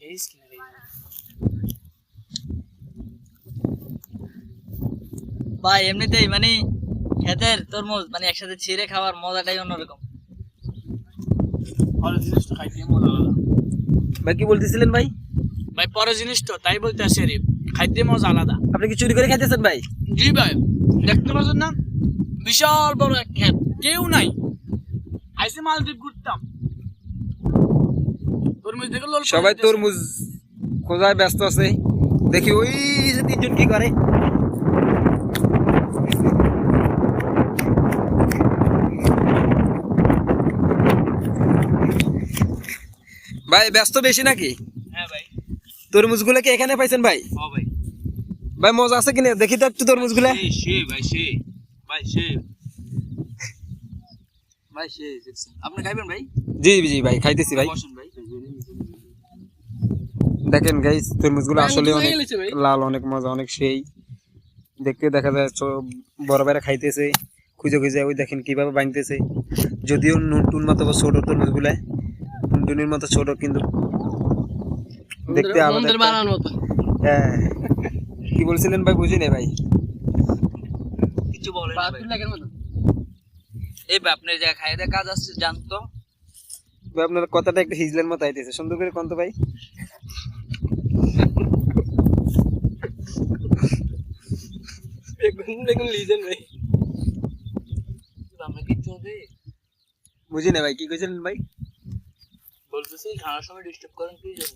Guys কিনে দেই ভাই এমনিতেই মানে খেতের তরমুজ মানে একসাথে ছিঁড়ে খাওয়ার মজাটাই অন্যরকম। আর জিনিস তো খাইতে মজা আলাদা। ভাই কি বলতেছিলেন ভাই? ভাই পরে জিনিস তো তাই বলতে আসি আরে খাইতে মজা আলাদা। আপনি কি চুরি করে খাইতেছেন ভাই? জি ভাই দেখতে পাচ্ছেন না বিশাল বড় এক ক্ষেত কেউ নাই আইসে মালদ্বীপ ঘুরতাম তরমুজ দেখে লোল সবাই তরমুজ খোঁজায় ব্যস্ত আছে। দেখি ওই যে তিনজন কি করে। ভাই ব্যস্ত বেশি নাকি? হ্যাঁ ভাই তরমুজ গুলো কি এখানে পাইছেন ভাই? ও ভাই ভাই মজা আছে কিনা দেখি তো একটু তরমুজ গুলা। সে ভাই সে ভাই সে ভাই সে দেখছেন আপনি খাইবেন ভাই? জি জি ভাই খাইতেছি ভাই। বসেন ভাই দেখেন গাইস তরমুজ গুলো ভাই, আসলে আমি তো অনেক হয়ে গেছে ভাই। লাল, অনেক মজা, অনেক সেই। দেখতে দেখা যায় বড় ভাইরা খাইতেছে খুঁজে খুঁজে। ওই দেখেন কিভাবে বাঁধতেছে। যদিও নুন মতো ছোট তরমুজ গুলা টুনটুনির মতো ছোট, কিন্তু দেখতে আলাদা মন্দির একটা। বানানোর মতো হ্যাঁ কি বলছিলেন ভাই বুঝি নাই ভাই। কিছু বলেন না ভাই। 72 লাখের মতো এই ভাই আপনার জায়গা খাইয়ে দেয় কাজ আসছে জানতো। ভাই আপনার কথাটা একটু হিজলের মতো আইতেছে, সুন্দর করে কোন তো ভাই। বেগুন লিজেন ভাই আমরা কিছু দে বুঝি না ভাই কি কইছিলেন ভাই। বলতেছি খাওয়ার সময় ডিস্টার্ব করেন কি জন্য?